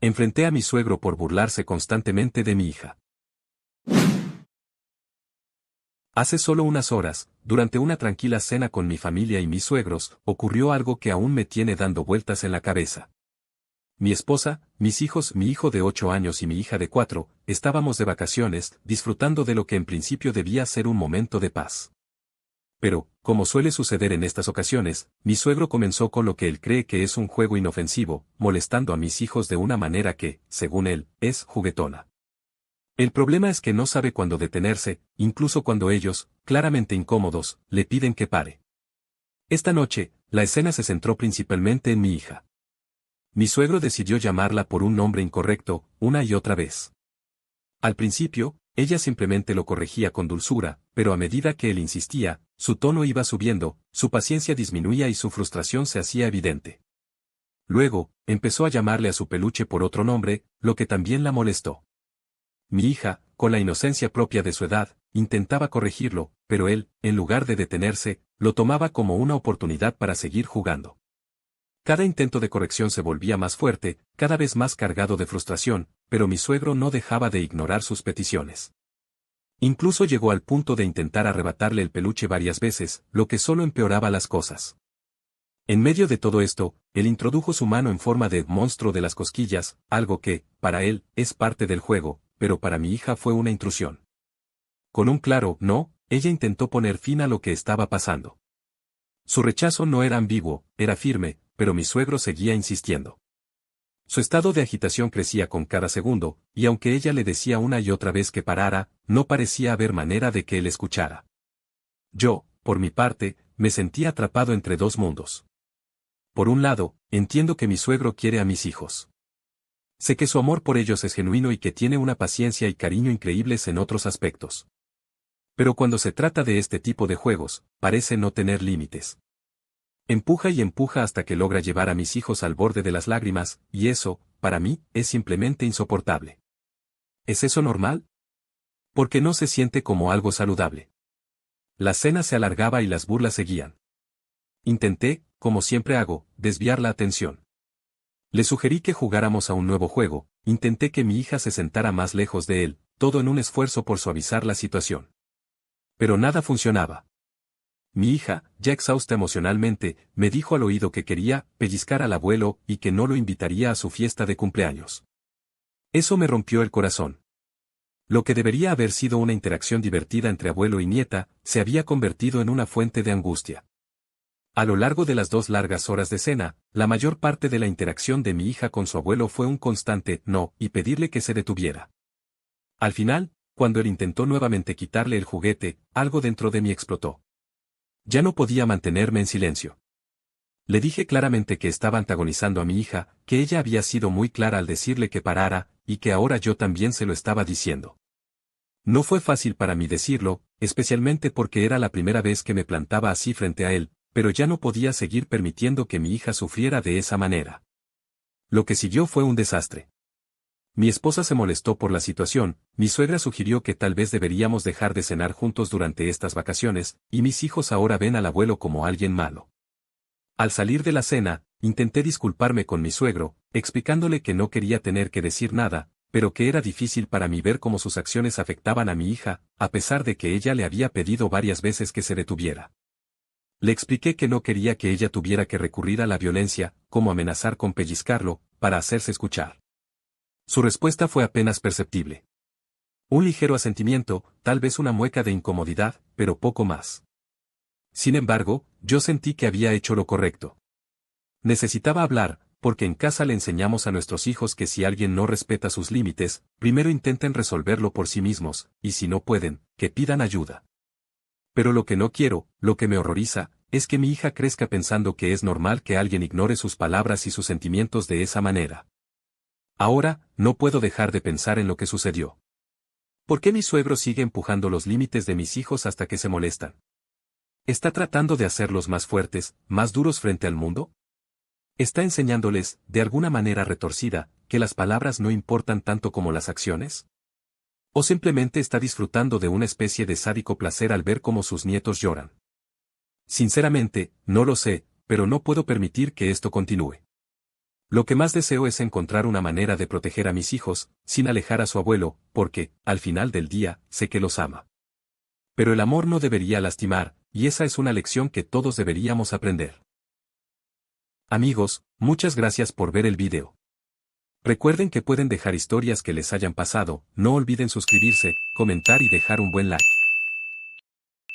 Enfrenté a mi suegro por burlarse constantemente de mi hija. Hace solo unas horas, durante una tranquila cena con mi familia y mis suegros, ocurrió algo que aún me tiene dando vueltas en la cabeza. Mi esposa, mis hijos, mi hijo de 8 años y mi hija de 4, estábamos de vacaciones, disfrutando de lo que en principio debía ser un momento de paz. Pero, como suele suceder en estas ocasiones, mi suegro comenzó con lo que él cree que es un juego inofensivo, molestando a mis hijos de una manera que, según él, es juguetona. El problema es que no sabe cuándo detenerse, incluso cuando ellos, claramente incómodos, le piden que pare. Esta noche, la escena se centró principalmente en mi hija. Mi suegro decidió llamarla por un nombre incorrecto, una y otra vez. Al principio, ella simplemente lo corregía con dulzura, pero a medida que él insistía, su tono iba subiendo, su paciencia disminuía y su frustración se hacía evidente. Luego, empezó a llamarle a su peluche por otro nombre, lo que también la molestó. Mi hija, con la inocencia propia de su edad, intentaba corregirlo, pero él, en lugar de detenerse, lo tomaba como una oportunidad para seguir jugando. Cada intento de corrección se volvía más fuerte, cada vez más cargado de frustración, pero mi suegro no dejaba de ignorar sus peticiones. Incluso llegó al punto de intentar arrebatarle el peluche varias veces, lo que solo empeoraba las cosas. En medio de todo esto, él introdujo su mano en forma de monstruo de las cosquillas, algo que, para él, es parte del juego, pero para mi hija fue una intrusión. Con un claro no, ella intentó poner fin a lo que estaba pasando. Su rechazo no era ambiguo, era firme, pero mi suegro seguía insistiendo. Su estado de agitación crecía con cada segundo, y aunque ella le decía una y otra vez que parara, no parecía haber manera de que él escuchara. Yo, por mi parte, me sentía atrapado entre dos mundos. Por un lado, entiendo que mi suegro quiere a mis hijos. Sé que su amor por ellos es genuino y que tiene una paciencia y cariño increíbles en otros aspectos. Pero cuando se trata de este tipo de juegos, parece no tener límites. Empuja y empuja hasta que logra llevar a mis hijos al borde de las lágrimas, y eso, para mí, es simplemente insoportable. ¿Es eso normal? Porque no se siente como algo saludable. La cena se alargaba y las burlas seguían. Intenté, como siempre hago, desviar la atención. Le sugerí que jugáramos a un nuevo juego, intenté que mi hija se sentara más lejos de él, todo en un esfuerzo por suavizar la situación. Pero nada funcionaba. Mi hija, ya exhausta emocionalmente, me dijo al oído que quería pellizcar al abuelo y que no lo invitaría a su fiesta de cumpleaños. Eso me rompió el corazón. Lo que debería haber sido una interacción divertida entre abuelo y nieta, se había convertido en una fuente de angustia. A lo largo de las 2 largas horas de cena, la mayor parte de la interacción de mi hija con su abuelo fue un constante no y pedirle que se detuviera. Al final, cuando él intentó nuevamente quitarle el juguete, algo dentro de mí explotó. Ya no podía mantenerme en silencio. Le dije claramente que estaba antagonizando a mi hija, que ella había sido muy clara al decirle que parara, y que ahora yo también se lo estaba diciendo. No fue fácil para mí decirlo, especialmente porque era la primera vez que me plantaba así frente a él, pero ya no podía seguir permitiendo que mi hija sufriera de esa manera. Lo que siguió fue un desastre. Mi esposa se molestó por la situación, mi suegra sugirió que tal vez deberíamos dejar de cenar juntos durante estas vacaciones, y mis hijos ahora ven al abuelo como alguien malo. Al salir de la cena, intenté disculparme con mi suegro, explicándole que no quería tener que decir nada, pero que era difícil para mí ver cómo sus acciones afectaban a mi hija, a pesar de que ella le había pedido varias veces que se detuviera. Le expliqué que no quería que ella tuviera que recurrir a la violencia, como amenazar con pellizcarlo, para hacerse escuchar. Su respuesta fue apenas perceptible. Un ligero asentimiento, tal vez una mueca de incomodidad, pero poco más. Sin embargo, yo sentí que había hecho lo correcto. Necesitaba hablar, porque en casa le enseñamos a nuestros hijos que si alguien no respeta sus límites, primero intenten resolverlo por sí mismos, y si no pueden, que pidan ayuda. Pero lo que no quiero, lo que me horroriza, es que mi hija crezca pensando que es normal que alguien ignore sus palabras y sus sentimientos de esa manera. Ahora, no puedo dejar de pensar en lo que sucedió. ¿Por qué mi suegro sigue empujando los límites de mis hijos hasta que se molestan? ¿Está tratando de hacerlos más fuertes, más duros frente al mundo? ¿Está enseñándoles, de alguna manera retorcida, que las palabras no importan tanto como las acciones? ¿O simplemente está disfrutando de una especie de sádico placer al ver cómo sus nietos lloran? Sinceramente, no lo sé, pero no puedo permitir que esto continúe. Lo que más deseo es encontrar una manera de proteger a mis hijos, sin alejar a su abuelo, porque, al final del día, sé que los ama. Pero el amor no debería lastimar, y esa es una lección que todos deberíamos aprender. Amigos, muchas gracias por ver el video. Recuerden que pueden dejar historias que les hayan pasado, no olviden suscribirse, comentar y dejar un buen like.